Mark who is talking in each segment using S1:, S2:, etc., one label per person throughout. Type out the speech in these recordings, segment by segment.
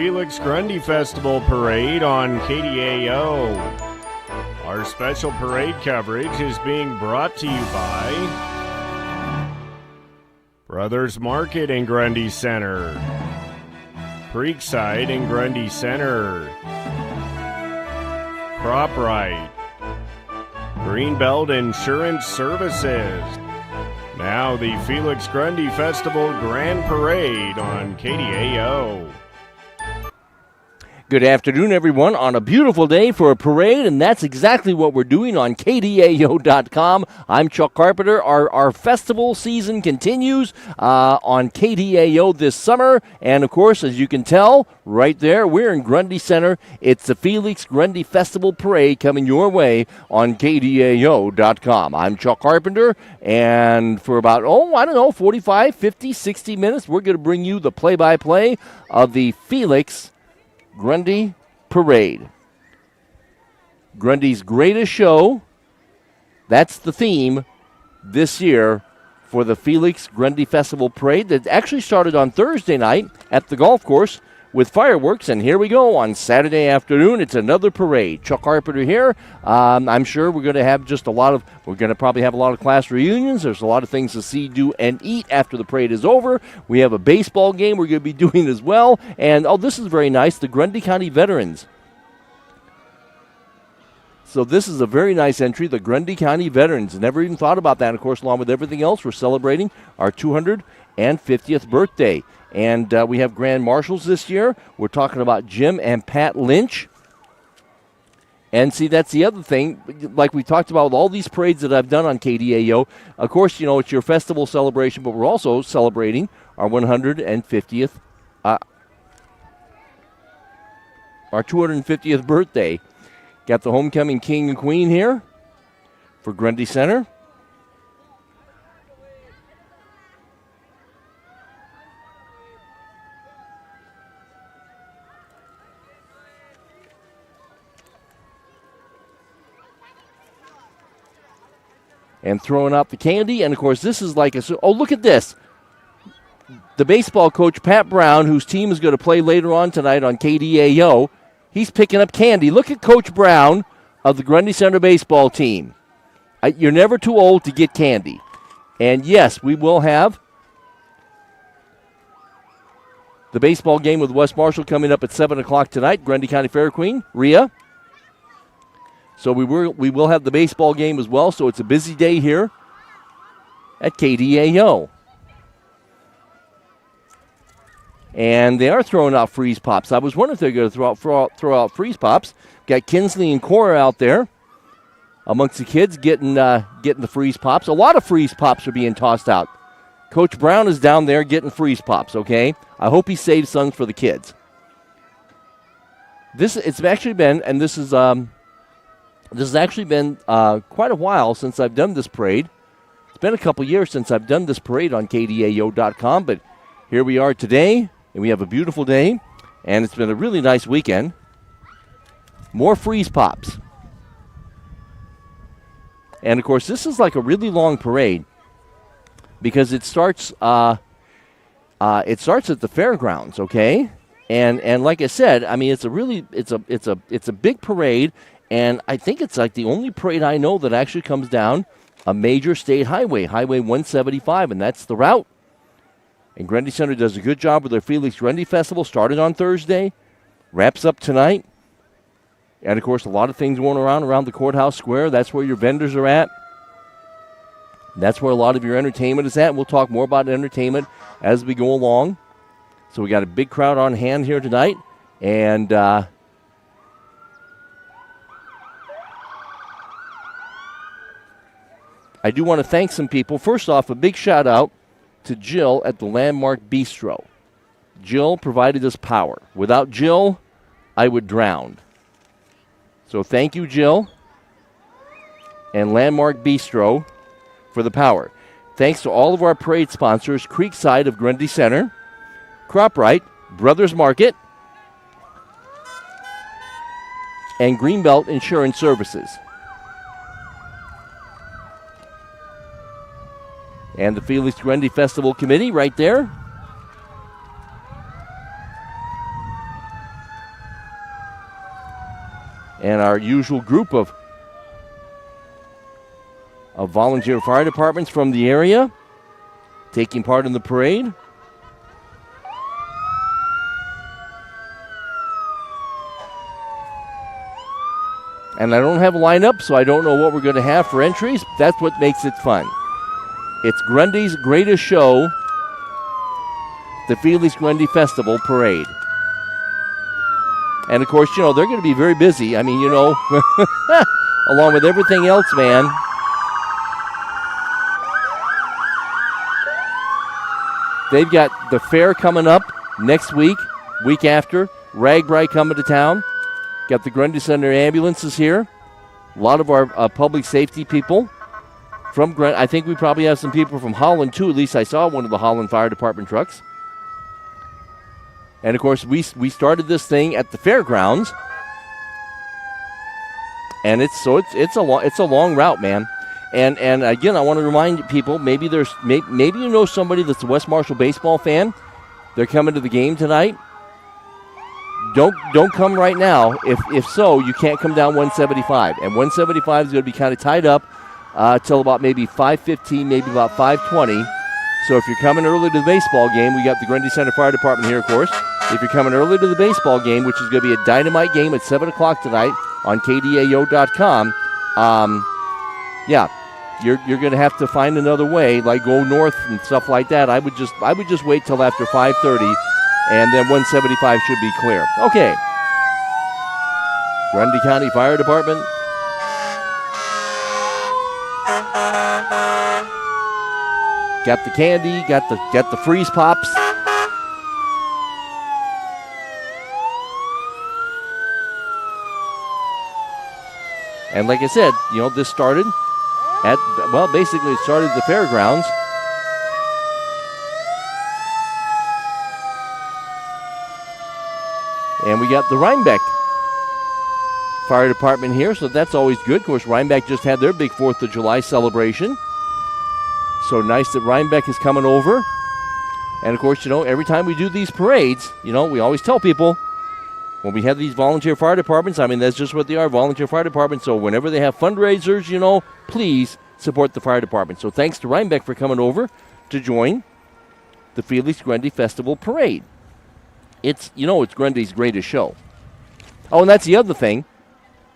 S1: Felix Grundy Festival Parade on KDAO. Our special parade coverage is being brought to you by Brothers Market in Grundy Center, Creekside in Grundy Center, CropRite, Greenbelt Insurance Services. Now the Felix Grundy Festival Grand Parade on KDAO.
S2: Good afternoon, everyone, on a beautiful day for a parade, and that's exactly what we're doing on KDAO.com. I'm Chuck Carpenter. Our festival season continues on KDAO this summer, and, of course, as you can tell, right there, we're in Grundy Center. It's the Felix Grundy Festival Parade coming your way on KDAO.com. I'm Chuck Carpenter, and for about, 45, 50, 60 minutes, we're going to bring you the play-by-play of the Felix Grundy Parade. Grundy's greatest show. That's the theme this year for the Felix Grundy Festival Parade that actually started on Thursday night at the golf course with fireworks, and here we go on Saturday afternoon. It's another parade. Chuck Carpenter here. I'm sure we're going to have we're going to probably have a lot of class reunions. There's a lot of things to see, do, and eat after the parade is over. We have a baseball game we're going to be doing as well. And, this is very nice, the Grundy County Veterans. So this is a very nice entry, the Grundy County Veterans. Never even thought about that. Of course, along with everything else, we're celebrating our 250th birthday. And we have grand marshals this year. We're talking about Jim and Pat Lynch. And see, that's the other thing. Like we talked about with all these parades that I've done on KDAO, of course, it's your festival celebration, but we're also celebrating our 150th, our 250th birthday. Got the homecoming king and queen here for Grundy Center. And throwing out the candy. And, of course, this is like look at this. The baseball coach, Pat Brown, whose team is going to play later on tonight on KDAO, he's picking up candy. Look at Coach Brown of the Grundy Center baseball team. You're never too old to get candy. And, yes, we will have the baseball game with West Marshall coming up at 7 o'clock tonight. Grundy County Fair Queen, Rhea. So we will have the baseball game as well, so it's a busy day here at KDAO. And they are throwing out freeze pops. I was wondering if they're going to throw out freeze pops. Got Kinsley and Cora out there amongst the kids getting the freeze pops. A lot of freeze pops are being tossed out. Coach Brown is down there getting freeze pops, okay? I hope he saves some for the kids. This has actually been quite a while since I've done this parade. It's been a couple years since I've done this parade on KDAO.com, but here we are today, and we have a beautiful day, and it's been a really nice weekend. More freeze pops. And, of course, this is like a really long parade because it starts at the fairgrounds, okay? And like I said, I mean, it's a big parade. And I think it's like the only parade I know that actually comes down a major state highway, Highway 175, and that's the route. And Grundy Center does a good job with their Felix Grundy Festival. Started on Thursday, wraps up tonight. And, of course, a lot of things going around the courthouse square. That's where your vendors are at. That's where a lot of your entertainment is at. We'll talk more about entertainment as we go along. So we got a big crowd on hand here tonight. And I do want to thank some people. First off, a big shout out to Jill at the Landmark Bistro. Jill provided us power. Without Jill, I would drown. So thank you, Jill, and Landmark Bistro for the power. Thanks to all of our parade sponsors, Creekside of Grundy Center, CropRite, Brothers Market, and Greenbelt Insurance Services. And the Felix Grundy Festival Committee right there. our usual group of volunteer fire departments from the area taking part in the parade. And I don't have a lineup, so I don't know what we're going to have for entries. That's what makes it fun. It's Grundy's greatest show, the Felix Grundy Festival Parade. And, of course, you know, they're going to be very busy. I mean, you know, along with everything else, man. They've got the fair coming up next week after. Ragbri coming to town. Got the Grundy Center ambulances here. A lot of our public safety people from Grundy. I think we probably have some people from Holland, too. At least I saw one of the Holland Fire Department trucks. And, of course, we started this thing at the fairgrounds. And it's a long route, man. And again, I want to remind people, maybe you know somebody that's a West Marshall baseball fan. They're coming to the game tonight. Don't come right now. If so, you can't come down 175. And 175 is going to be kind of tied up till about maybe 5:15, maybe about 5:20. So if you're coming early to the baseball game, we got the Grundy Center Fire Department here, of course. If you're coming early to the baseball game, which is going to be a dynamite game at 7 o'clock tonight on KDAO.com, you're going to have to find another way, like go north and stuff like that. I would just wait till after 5:30. And then 175 should be clear. Okay. Grundy County Fire Department. Got the candy, got the freeze pops. And like I said, you know, this started basically it started at the fairgrounds. And we got the Rhinebeck Fire Department here, so that's always good. Of course, Rhinebeck just had their big 4th of July celebration. So nice that Rhinebeck is coming over. And, of course, you know, every time we do these parades, you know, we always tell people when we have these volunteer fire departments, I mean, that's just what they are, volunteer fire departments. So whenever they have fundraisers, you know, please support the fire department. So thanks to Rhinebeck for coming over to join the Felix Grundy Festival Parade. It's Grundy's greatest show. Oh, and that's the other thing,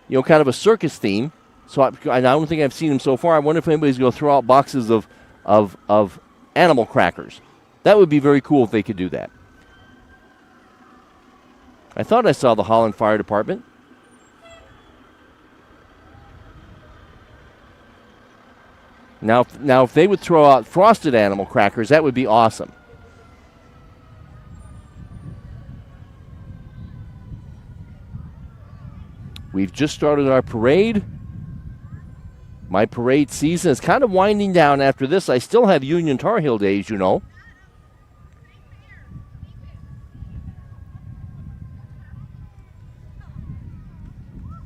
S2: you know, kind of a circus theme. So I don't think I've seen them so far. I wonder if anybody's going to throw out boxes of animal crackers. That would be very cool if they could do that. I thought I saw the Holland Fire Department. Now, if they would throw out frosted animal crackers, that would be awesome. We've just started our parade. My parade season is kind of winding down after this. I still have Union Tar Heel days, you know.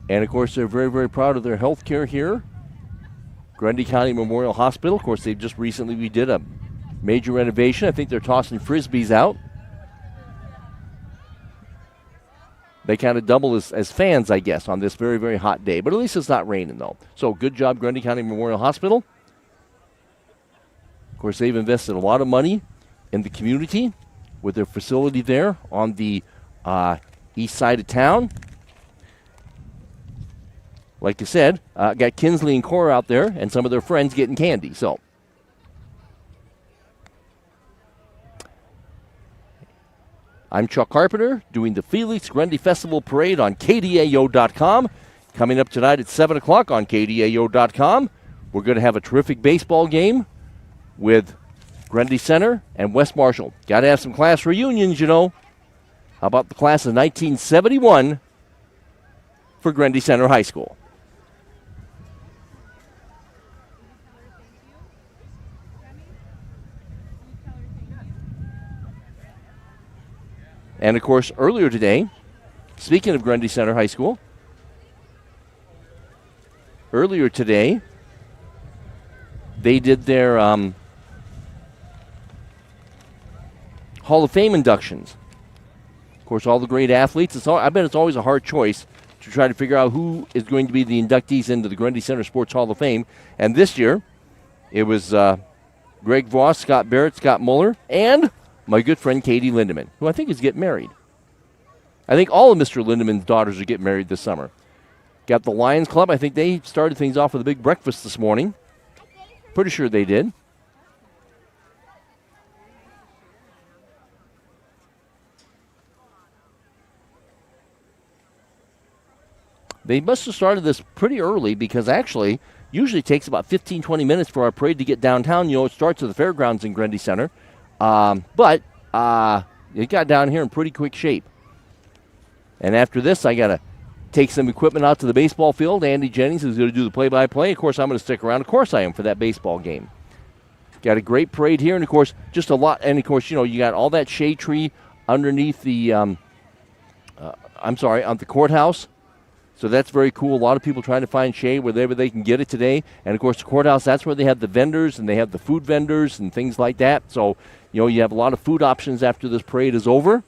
S2: And, of course, they're very, very proud of their health care here. Grundy County Memorial Hospital. Of course, they've just recently, we did a major renovation. I think they're tossing Frisbees out. They kind of double as fans, I guess, on this very, very hot day. But at least it's not raining, though. So good job, Grundy County Memorial Hospital. Of course, they've invested a lot of money in the community with their facility there on the east side of town. Like I said, got Kinsley and Cora out there and some of their friends getting candy. So I'm Chuck Carpenter doing the Felix Grundy Festival Parade on KDAO.com. Coming up tonight at 7 o'clock on KDAO.com, we're going to have a terrific baseball game with Grundy Center and West Marshall. Got to have some class reunions, you know. How about the class of 1971 for Grundy Center High School? And, of course, earlier today, speaking of Grundy Center High School, earlier today, they did their Hall of Fame inductions. Of course, all the great athletes. I bet it's always a hard choice to try to figure out who is going to be the inductees into the Grundy Center Sports Hall of Fame. And this year, it was Greg Voss, Scott Barrett, Scott Muller, and my good friend Katie Lindemann, who I think is getting married. I think all of Mr. Lindemann's daughters are getting married this summer. Got the Lions Club. I think they started things off with a big breakfast this morning. Pretty sure they did. They must have started this pretty early because actually usually it takes about 15, 20 minutes for our parade to get downtown. You know, it starts at the fairgrounds in Grundy Center. But it got down here in pretty quick shape. And after this, I got to take some equipment out to the baseball field. Andy Jennings is going to do the play-by-play. Of course, I'm going to stick around. Of course I am for that baseball game. Got a great parade here, and, of course, just a lot. And, of course, you know, you got all that shade tree underneath the, on the courthouse. So that's very cool. A lot of people trying to find shade wherever they can get it today. And, of course, the courthouse, that's where they have the vendors, and they have the food vendors and things like that. So, you know, you have a lot of food options after this parade is over.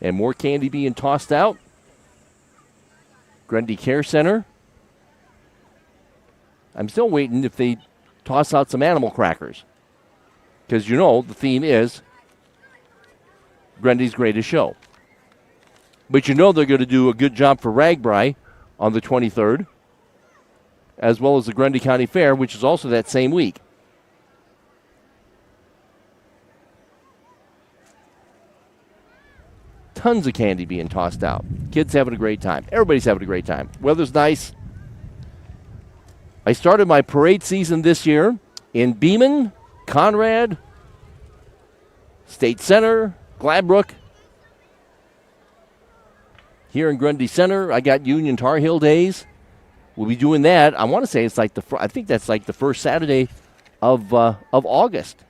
S2: And more candy being tossed out. Grundy Care Center. I'm still waiting if they toss out some animal crackers. Because, you know, the theme is Grundy's Greatest Show. But you know they're going to do a good job for Ragbri on the 23rd, as well as the Grundy County Fair, which is also that same week. Tons of candy being tossed out. Kids having a great time. Everybody's having a great time. Weather's nice. I started my parade season this year in Beeman, Conrad, State Center, Gladbrook. Here in Grundy Center, I got Union Tar Heel Days. We'll be doing that. I want to say it's like I think that's like the first Saturday of August.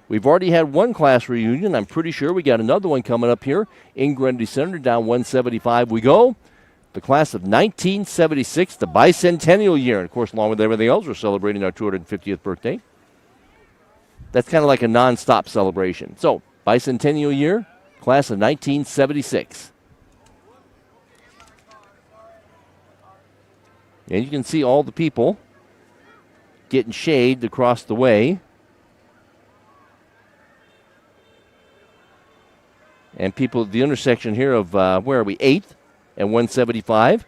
S2: We've already had one class reunion. I'm pretty sure we got another one coming up here in Grundy Center. Down 175 we go. The class of 1976, the bicentennial year. And, of course, along with everything else, we're celebrating our 250th birthday. That's kind of like a nonstop celebration. So, bicentennial year, class of 1976. And you can see all the people getting shade across the way. And people at the intersection here of, where are we, 8th and 175.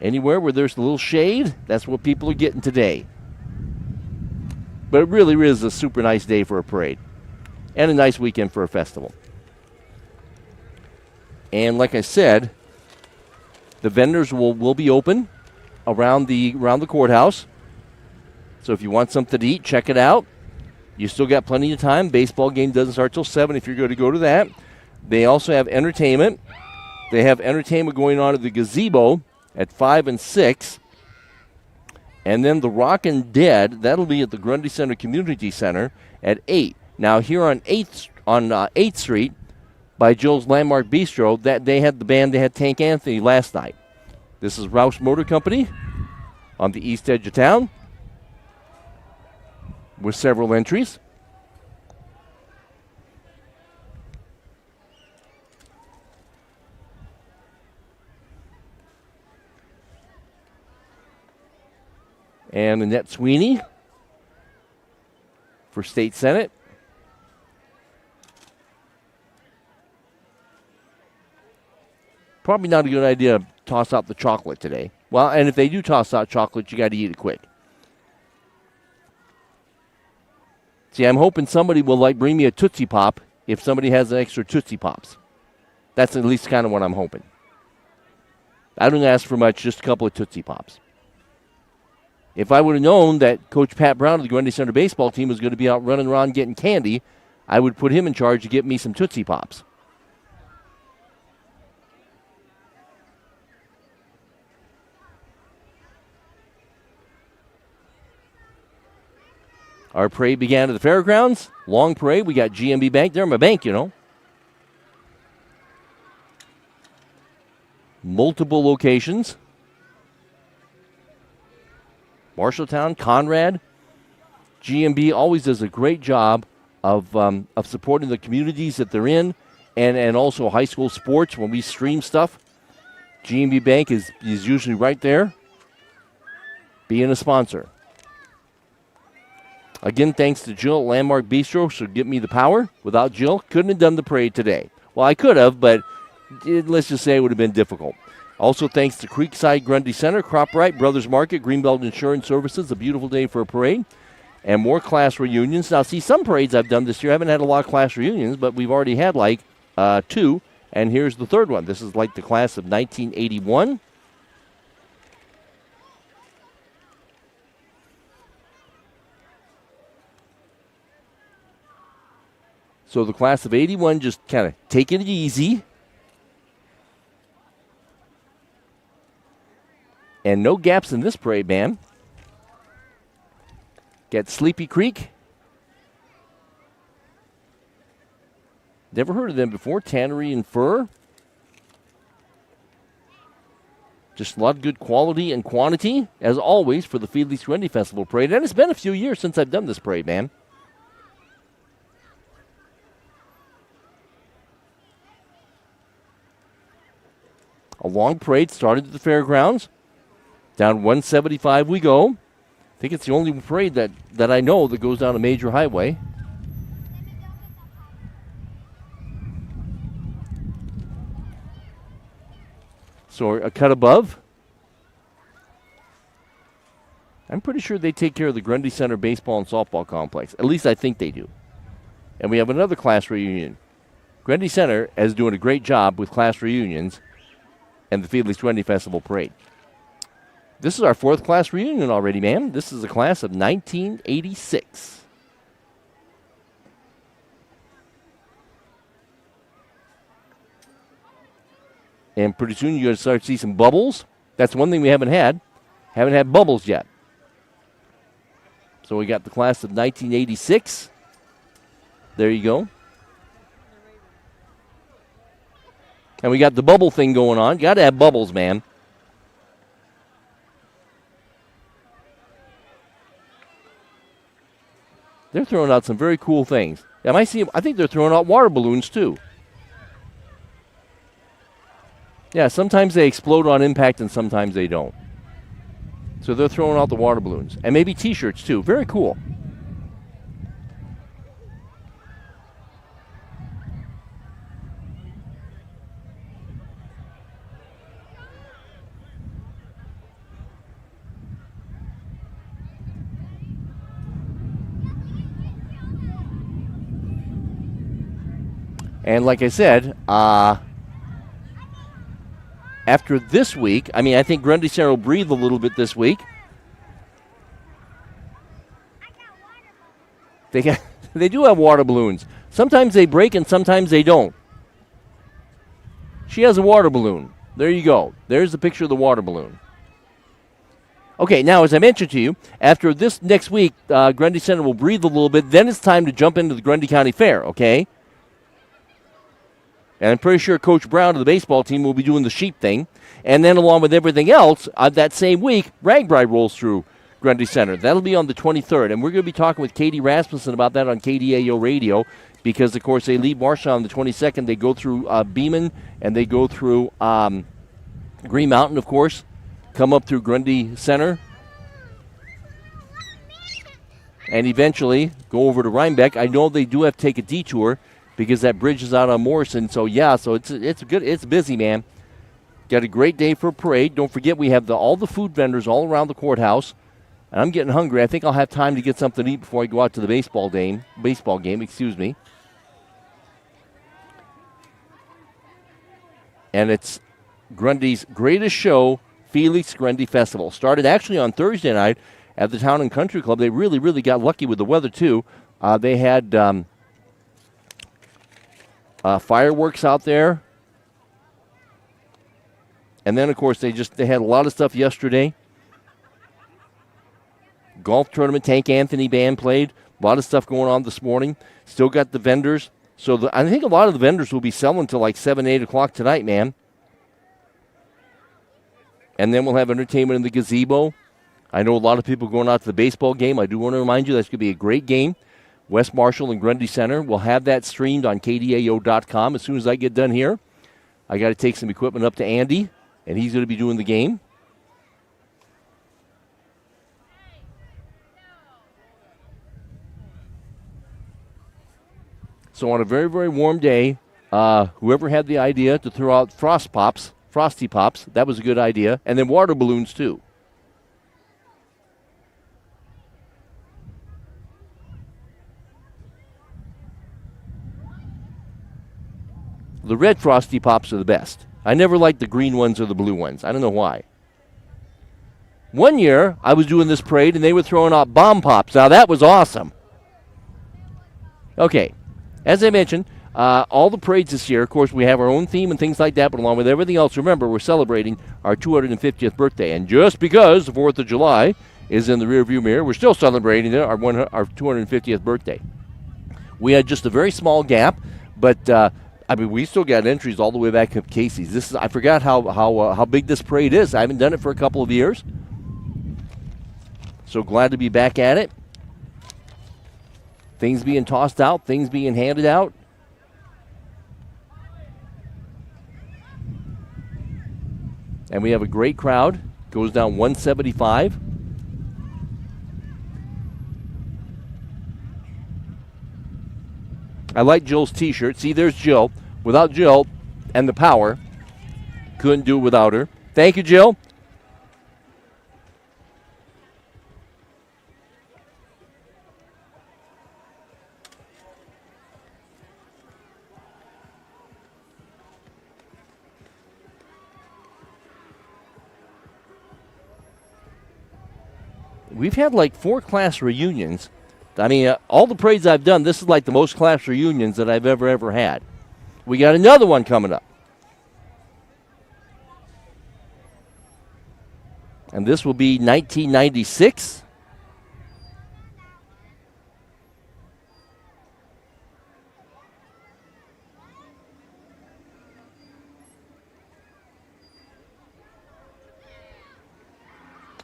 S2: Anywhere where there's a little shade, that's what people are getting today. But it really is a super nice day for a parade. And a nice weekend for a festival. And like I said, the vendors will be open around the courthouse. So if you want something to eat, check it out. You still got plenty of time. Baseball game doesn't start till 7 if you're going to go to that. They also have entertainment. They have entertainment going on at the gazebo at 5 and 6. And then the Rockin' Dead, that'll be at the Grundy Center Community Center at 8. Now here on 8th Street by Joe's Landmark Bistro, that they had the band, they had Tank Anthony last night. This is Roush Motor Company on the east edge of town, with several entries. And Annette Sweeney for State Senate. Probably not a good idea to toss out the chocolate today. Well, and if they do toss out chocolate, you got to eat it quick. See, I'm hoping somebody will bring me a Tootsie Pop if somebody has an extra Tootsie Pops. That's at least kind of what I'm hoping. I don't ask for much, just a couple of Tootsie Pops. If I would have known that Coach Pat Brown of the Grundy Center baseball team was going to be out running around getting candy, I would put him in charge to get me some Tootsie Pops. Our parade began at the fairgrounds. Long parade. We got GMB Bank. They're my bank, you know. Multiple locations. Marshalltown, Conrad. GMB always does a great job of supporting the communities that they're in, and also high school sports when we stream stuff. GMB Bank is usually right there, being a sponsor. Again, thanks to Jill at Landmark Bistro for giving me the power. Without Jill, couldn't have done the parade today. Well, I could have, but let's just say it would have been difficult. Also, thanks to Creekside Grundy Center, CropRite, Brothers Market, Greenbelt Insurance Services. A beautiful day for a parade. And more class reunions. Now, see, some parades I've done this year, I haven't had a lot of class reunions, but we've already had like 2. And here's the third one. This is like the class of 1981. So the class of 81 just kind of taking it easy. And no gaps in this parade, man. Got Sleepy Creek. Never heard of them before. Tannery and Fur. Just a lot of good quality and quantity, as always, for the Felix Grundy Festival Parade. And it's been a few years since I've done this parade, man. A long parade started at the fairgrounds. Down 175 we go. I think it's the only parade that I know that goes down a major highway. So a cut above. I'm pretty sure they take care of the Grundy Center baseball and softball complex. At least I think they do. And we have another class reunion. Grundy Center is doing a great job with class reunions and the Felix Grundy Festival Parade. This is our 4th class reunion already, man. This is a class of 1986. And pretty soon you're going to start to see some bubbles. That's one thing we haven't had. Haven't had bubbles yet. So we got the class of 1986. There you go. And we got the bubble thing going on. Got to have bubbles, man. They're throwing out some very cool things. I think they're throwing out water balloons, too. Yeah, sometimes they explode on impact and sometimes they don't. So they're throwing out the water balloons. And maybe T-shirts, too. Very cool. And like I said, after this week, I think Grundy Center will breathe a little bit this week. They do have water balloons. Sometimes they break and sometimes they don't. She has a water balloon. There you go. There's the picture of the water balloon. Okay, now as I mentioned to you, after this next week, Grundy Center will breathe a little bit. Then it's time to jump into the Grundy County Fair, okay? And I'm pretty sure Coach Brown of the baseball team will be doing the sheep thing. And then along with everything else, that same week, Ragbri rolls through Grundy Center. That'll be on the 23rd. And we're going to be talking with Katie Rasmussen about that on KDAO Radio because, of course, they leave Marshall on the 22nd. They go through Beeman and they go through Green Mountain, of course, come up through Grundy Center, and eventually go over to Rhinebeck. I know they do have to take a detour because that bridge is out on Morrison. So, yeah, so it's good. It's busy, man. Got a great day for a parade. Don't forget we have all the food vendors all around the courthouse. And I'm getting hungry. I think I'll have time to get something to eat before I go out to the baseball game. And it's Grundy's greatest show, Felix Grundy Festival. Started actually on Thursday night at the Town and Country Club. They really, really got lucky with the weather, too. They had fireworks out there. And then, of course, they had a lot of stuff yesterday. Golf tournament, Tank Anthony Band played. A lot of stuff going on this morning. Still got the vendors. So I think a lot of the vendors will be selling till like 7, 8 o'clock tonight, man. And then we'll have entertainment in the gazebo. I know a lot of people going out to the baseball game. I do want to remind you that's going to be a great game. West Marshall and Grundy Center. We'll have that streamed on KDAO.com as soon as I get done here. I got to take some equipment up to Andy, and he's going to be doing the game. So on a very, very warm day, whoever had the idea to throw out Frosty Pops, that was a good idea, and then water balloons too. The red Frosty Pops are the best. I never liked the green ones or the blue ones. I don't know why. One year, I was doing this parade, and they were throwing out bomb pops. Now, that was awesome. Okay. As I mentioned, all the parades this year, of course, we have our own theme and things like that, but along with everything else, remember, we're celebrating our 250th birthday. And just because the 4th of July is in the rearview mirror, we're still celebrating our 250th birthday. We had just a very small gap, but we still got entries all the way back up Casey's. I forgot how big this parade is. I haven't done it for a couple of years. So glad to be back at it. Things being tossed out, things being handed out. And we have a great crowd. Goes down 175. I like Jill's t-shirt. See, there's Jill. Without Jill and the power, couldn't do it without her. Thank you, Jill. We've had like 4 class reunions. I mean, all the parades I've done, this is like the most class reunions that I've ever had. We got another one coming up. And this will be 1996.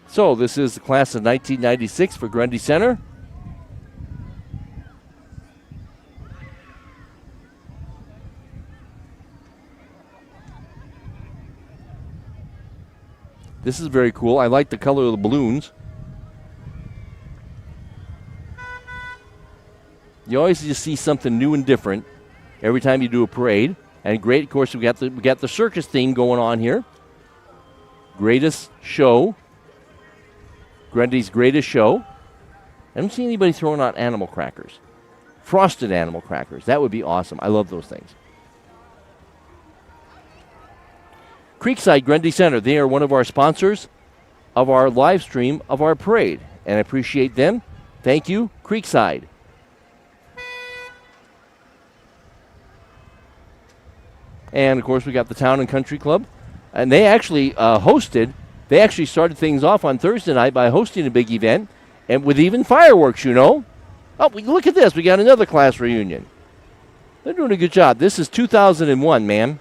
S2: So this is the class of 1996 for Grundy Center. This is very cool. I like the color of the balloons. You always just see something new and different every time you do a parade. And great, of course, we got the circus theme going on here. Greatest show. Grundy's greatest show. I don't see anybody throwing out animal crackers. Frosted animal crackers. That would be awesome. I love those things. Creekside Grundy Center. They are one of our sponsors of our live stream of our parade. And I appreciate them. Thank you, Creekside. And, of course, we got the Town and Country Club. And they actually They actually started things off on Thursday night by hosting a big event, and with even fireworks, you know. Oh, look at this. We got another class reunion. They're doing a good job. This is 2001, man.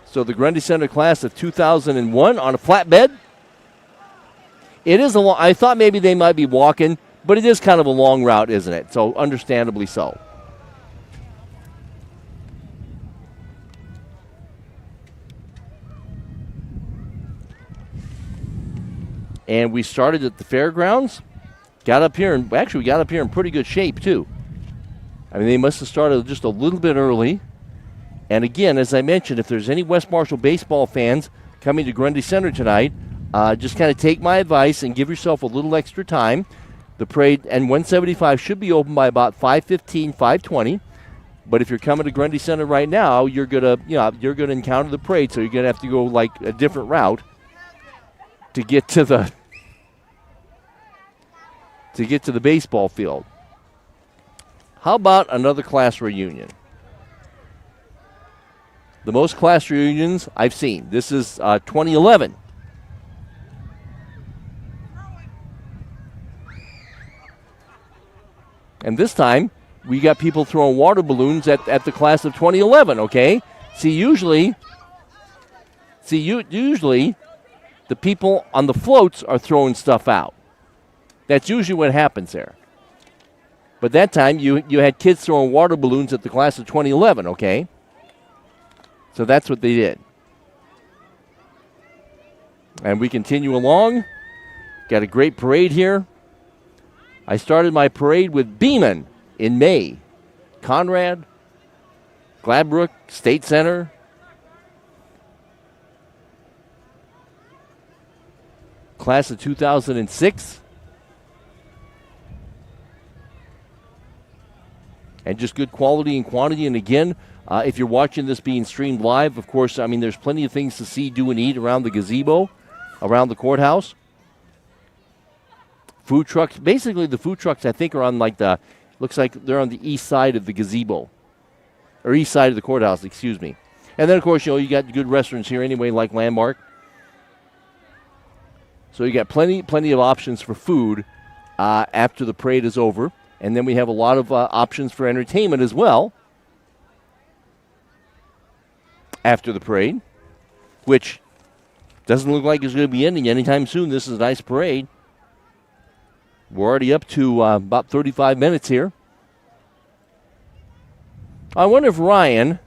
S2: So the Grundy Center class of 2001 on a flatbed. It is I thought maybe they might be walking, but it is kind of a long route, isn't it? So understandably so. And we started at the fairgrounds. Got up here, and actually we got up here in pretty good shape, too. I mean, they must have started just a little bit early. And again, as I mentioned, if there's any West Marshall baseball fans coming to Grundy Center tonight, just kind of take my advice and give yourself a little extra time. The parade and 175 should be open by about 5:15, 5:20. But if you're coming to Grundy Center right now, you're gonna encounter the parade, so you're gonna have to go like a different route to get to the baseball field. How about another class reunion? The most class reunions I've seen. This is 2011. And this time, we got people throwing water balloons at the class of 2011, okay? Usually the people on the floats are throwing stuff out. That's usually what happens there. But that time, you had kids throwing water balloons at the class of 2011, okay? So that's what they did. And we continue along. Got a great parade here. I started my parade with Beeman in May. Conrad, Gladbrook, State Center. Class of 2006. And just good quality and quantity. And again, if you're watching this being streamed live, of course, I mean, there's plenty of things to see, do, and eat around the gazebo, around the courthouse. Food trucks. Basically, the food trucks, I think, are on looks like they're on the east side of the gazebo. Or east side of the courthouse, excuse me. And then, of course, you got good restaurants here anyway, like Landmark. So you got plenty of options for food after the parade is over. And then we have a lot of options for entertainment as well after the parade, which doesn't look like it's going to be ending anytime soon. This is a nice parade. We're already up to about 35 minutes here. I wonder if Ryan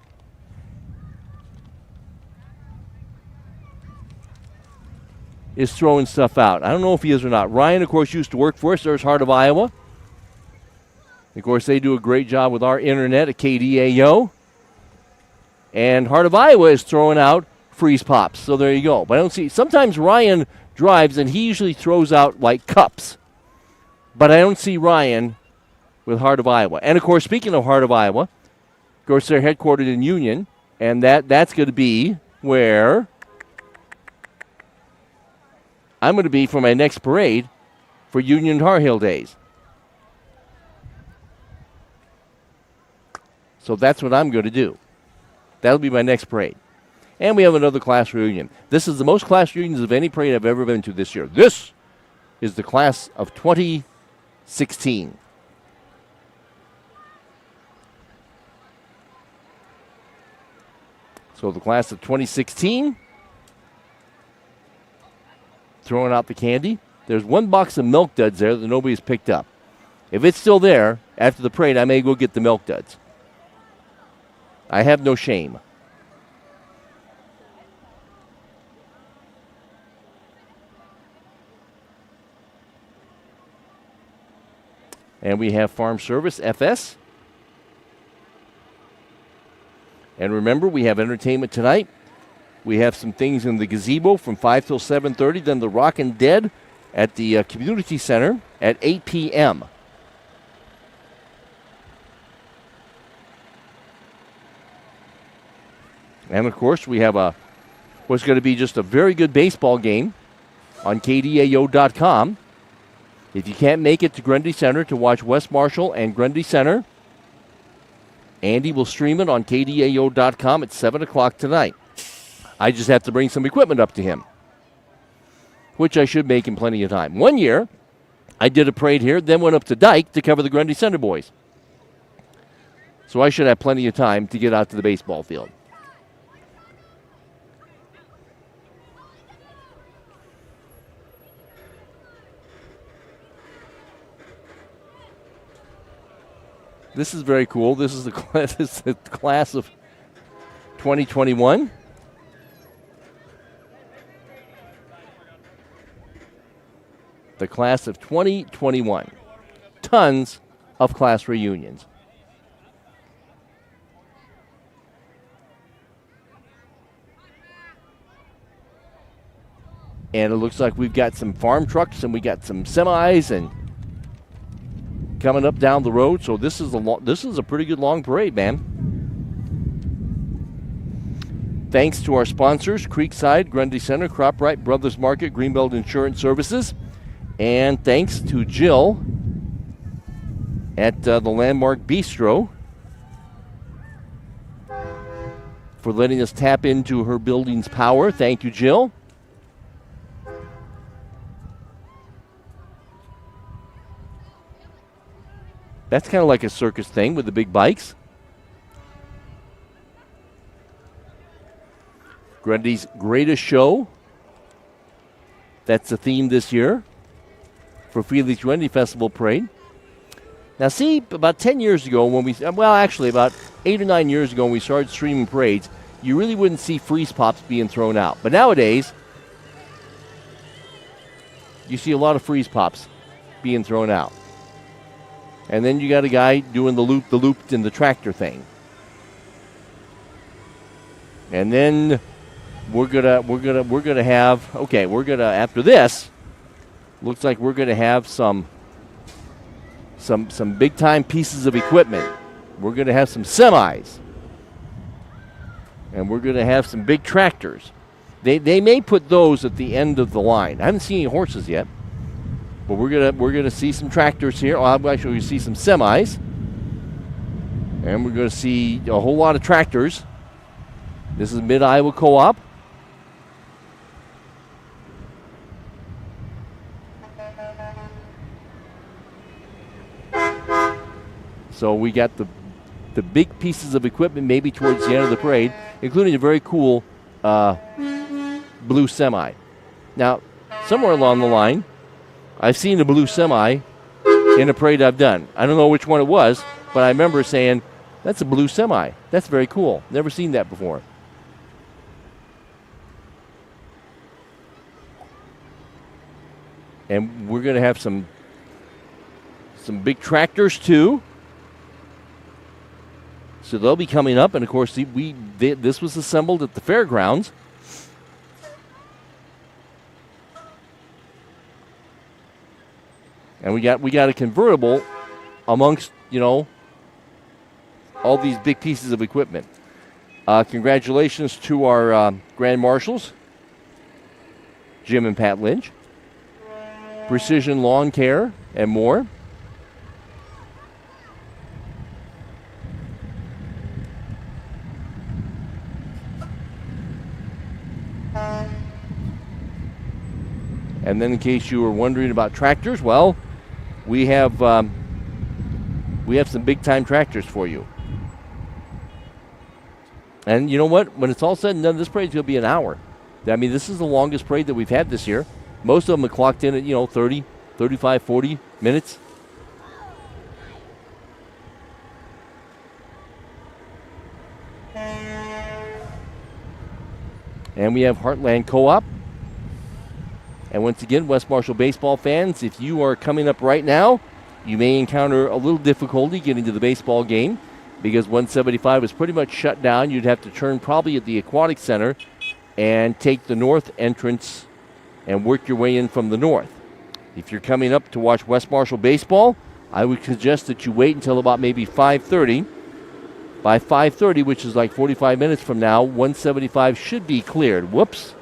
S2: is throwing stuff out. I don't know if he is or not. Ryan, of course, used to work for us. There's Heart of Iowa. Of course, they do a great job with our internet at KDAO. And Heart of Iowa is throwing out freeze pops. So there you go. But I don't see. Sometimes Ryan drives, and he usually throws out like cups. But I don't see Ryan with Heart of Iowa. And, of course, speaking of Heart of Iowa, of course, they're headquartered in Union. And that's going to be where I'm going to be for my next parade for Union Tar Heel Days. So that's what I'm going to do. That'll be my next parade. And we have another class reunion. This is the most class reunions of any parade I've ever been to this year. This is the class of 2016. So the class of 2016, throwing out the candy. There's one box of Milk Duds there that nobody's picked up. If it's still there after the parade, I may go get the Milk Duds. I have no shame. And we have Farm Service, FS. And remember, we have entertainment tonight. We have some things in the gazebo from 5 till 7:30. Then the Rockin' Dead at the community center at 8 p.m. And, of course, we have what's going to be just a very good baseball game on KDAO.com. If you can't make it to Grundy Center to watch West Marshall and Grundy Center, Andy will stream it on KDAO.com at 7 o'clock tonight. I just have to bring some equipment up to him, which I should make in plenty of time. One year, I did a parade here, then went up to Dyke to cover the Grundy Center boys. So I should have plenty of time to get out to the baseball field. This is very cool. This is the class of 2021. The class of 2021. Tons of class reunions. And it looks like we've got some farm trucks and we got some semis and coming up down the road. So this is a pretty good long parade, man. Thanks to our sponsors, Creekside, Grundy Center, Croprite, Brothers Market, Greenbelt Insurance Services. And thanks to Jill at the Landmark Bistro for letting us tap into her building's power. Thank you, Jill. That's kind of like a circus thing with the big bikes. Grundy's greatest show That's the theme this year for Felix Grundy Festival Parade. Now, see, about 10 years ago actually about 8 or 9 years ago when we started streaming parades, you really wouldn't see freeze pops being thrown out. But nowadays, you see a lot of freeze pops being thrown out. And then you got a guy doing the loop and the tractor thing. And then after this, looks like we're gonna have some big time pieces of equipment. We're gonna have some semis. And we're gonna have some big tractors. They may put those at the end of the line. I haven't seen any horses yet. But we're gonna see some tractors here. Actually, we see some semis. And we're gonna see a whole lot of tractors. This is Mid-Iowa Co-op. So we got the big pieces of equipment maybe towards the end of the parade, including a very cool blue semi. Now, somewhere along the line, I've seen a blue semi in a parade I've done. I don't know which one it was, but I remember saying, that's a blue semi. That's very cool. Never seen that before. And we're going to have some big tractors, too. So they'll be coming up. And, of course, this was assembled at the fairgrounds. And we got a convertible amongst, all these big pieces of equipment. Congratulations to our Grand Marshals, Jim and Pat Lynch. Precision Lawn Care and more. And then in case you were wondering about tractors, well, we have some big-time tractors for you. And you know what? When it's all said and done, this parade's going to be an hour. I mean, this is the longest parade that we've had this year. Most of them are clocked in at, 30, 35, 40 minutes. And we have Heartland Co-op. And once again, West Marshall baseball fans, if you are coming up right now, you may encounter a little difficulty getting to the baseball game because 175 is pretty much shut down. You'd have to turn probably at the Aquatic Center and take the north entrance and work your way in from the north. If you're coming up to watch West Marshall baseball, I would suggest that you wait until about maybe 5:30. By 5:30, which is like 45 minutes from now, 175 should be cleared. Whoops.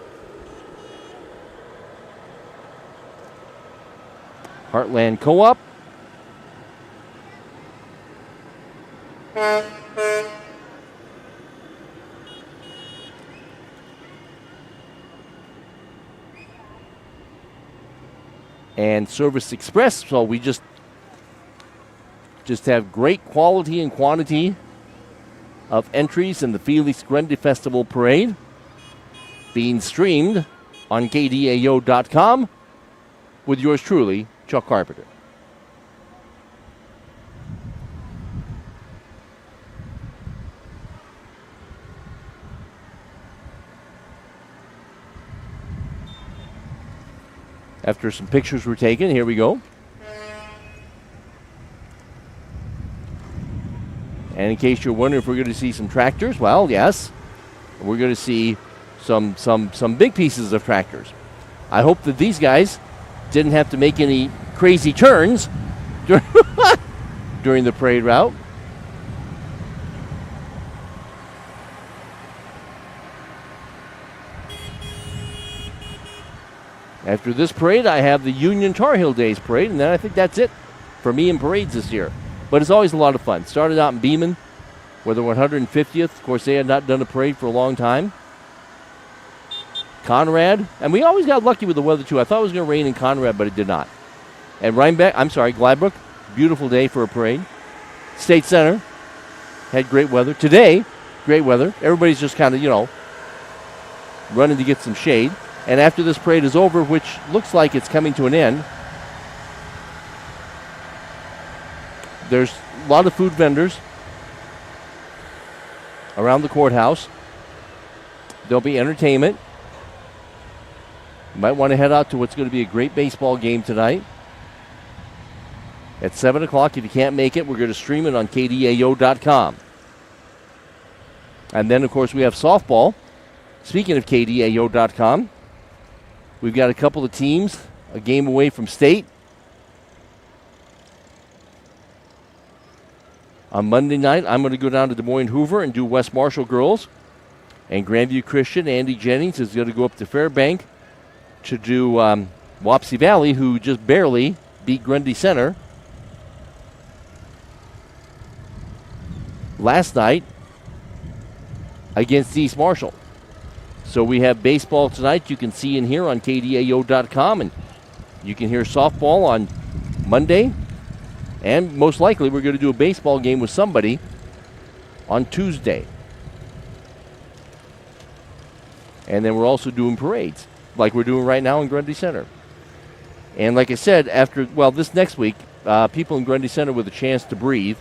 S2: Heartland Co-op. And Service Express. So we just have great quality and quantity of entries in the Felix Grundy Festival Parade being streamed on KDAO.com with yours truly, Chuck Carpenter. After some pictures were taken, here we go. And in case you're wondering if we're going to see some tractors, well, yes. We're going to see some big pieces of tractors. I hope that these guys didn't have to make any crazy turns during the parade route. After this parade, I have the Union Tar Heel Days parade, and then I think that's it for me in parades this year. But it's always a lot of fun. Started out in Beeman, where the 150th. Of course, they had not done a parade for a long time. Conrad, and we always got lucky with the weather, too. I thought it was going to rain in Conrad, but it did not. And Gladbrook, beautiful day for a parade. State Center had great weather. Today, great weather. Everybody's just kind of, running to get some shade. And after this parade is over, which looks like it's coming to an end, there's a lot of food vendors around the courthouse. There'll be entertainment. You might want to head out to what's going to be a great baseball game tonight. At 7 o'clock, if you can't make it, we're going to stream it on KDAO.com. And then, of course, we have softball. Speaking of KDAO.com, we've got a couple of teams, a game away from state. On Monday night, I'm going to go down to Des Moines Hoover and do West Marshall girls. And Grandview Christian, Andy Jennings, is going to go up to Fairbank to do Wapsie Valley, who just barely beat Grundy Center last night against East Marshall. So we have baseball tonight. You can see and hear on KDAO.com, and you can hear softball on Monday. And most likely we're going to do a baseball game with somebody on Tuesday. And then we're also doing parades like we're doing right now in Grundy Center. And like I said, this next week, people in Grundy Center with a chance to breathe.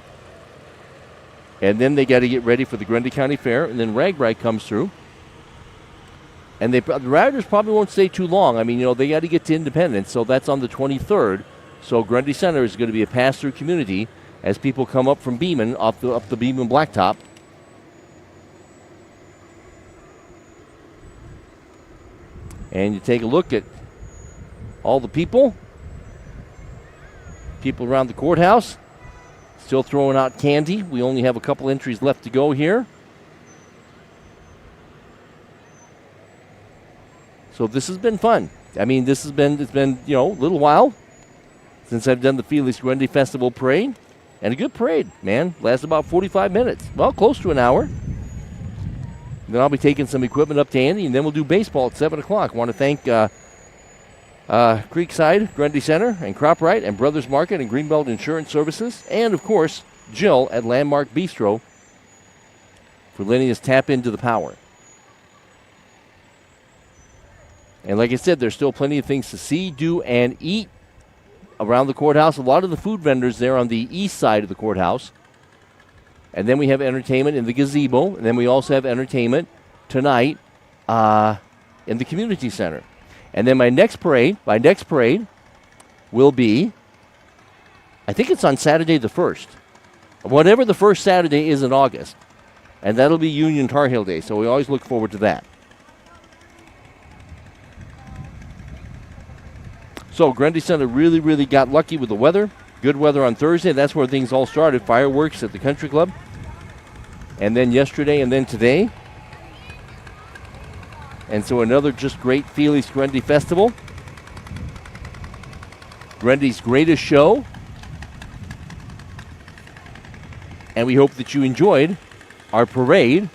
S2: And then they got to get ready for the Grundy County Fair, and then RAGBRAI comes through. And the Riders probably won't stay too long. I mean, they got to get to Independence, so that's on the 23rd. So Grundy Center is going to be a pass-through community as people come up from Beeman, up the Beeman Blacktop. And you take a look at all the people around the courthouse, still throwing out candy. We only have a couple entries left to go here. So this has been fun. I mean, it's been a little while since I've done the Felix Grundy Festival Parade. And a good parade, man. Lasts about 45 minutes. Well, close to an hour. Then I'll be taking some equipment up to Andy, and then we'll do baseball at 7 o'clock. I want to thank Creekside, Grundy Center, and CropRite, and Brothers Market, and Greenbelt Insurance Services, and, of course, Jill at Landmark Bistro for letting us tap into the power. And like I said, there's still plenty of things to see, do, and eat around the courthouse. A lot of the food vendors there on the east side of the courthouse. And then we have entertainment in the gazebo. And then we also have entertainment tonight in the community center. And then my next parade will be, I think it's on Saturday the 1st. Whatever the first Saturday is in August. And that'll be Union Tar Heel Day. So we always look forward to that. So Grundy Center really, really got lucky with the weather. Good weather on Thursday. That's where things all started. Fireworks at the country club. And then yesterday and then today. And so another just great Felix Grundy Festival. Grundy's greatest show. And we hope that you enjoyed our parade.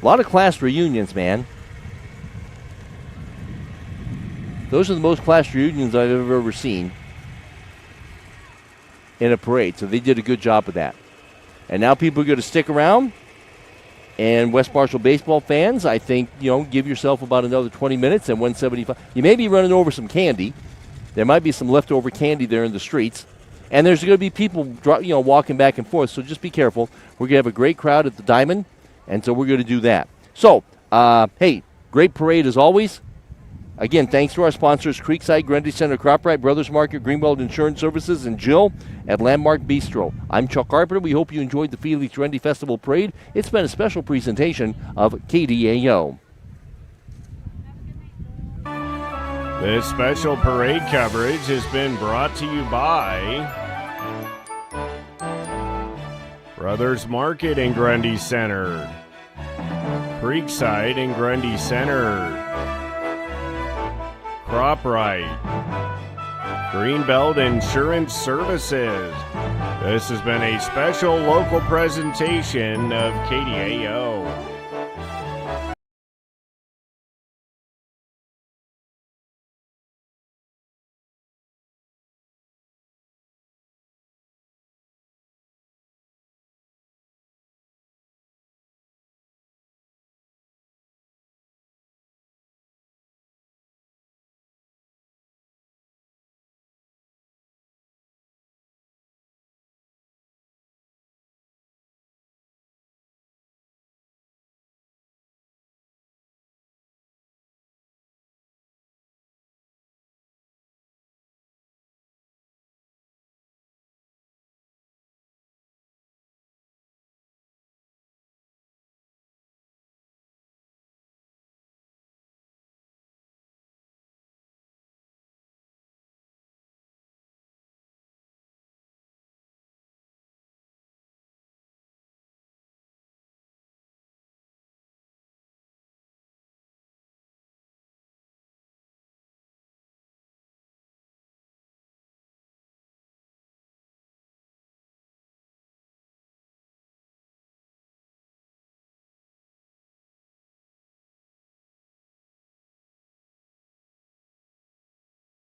S2: A lot of class reunions, man. Those are the most class reunions I've ever seen in a parade. So they did a good job of that. And now people are going to stick around. And West Marshall baseball fans, I think, give yourself about another 20 minutes and 175. You may be running over some candy. There might be some leftover candy there in the streets. And there's going to be people, walking back and forth. So just be careful. We're going to have a great crowd at the Diamond. And so we're going to do that. So, hey, great parade as always. Again, thanks to our sponsors, Creekside, Grundy Center, CropRite, Brothers Market, Greenbelt Insurance Services, and Jill at Landmark Bistro. I'm Chuck Carpenter. We hope you enjoyed the Felix Grundy Festival Parade. It's been a special presentation of KDAO.
S1: This special parade coverage has been brought to you by Brothers Market in Grundy Center, Creekside in Grundy Center, CropRite, Greenbelt Insurance Services. This has been a special local presentation of KDAO.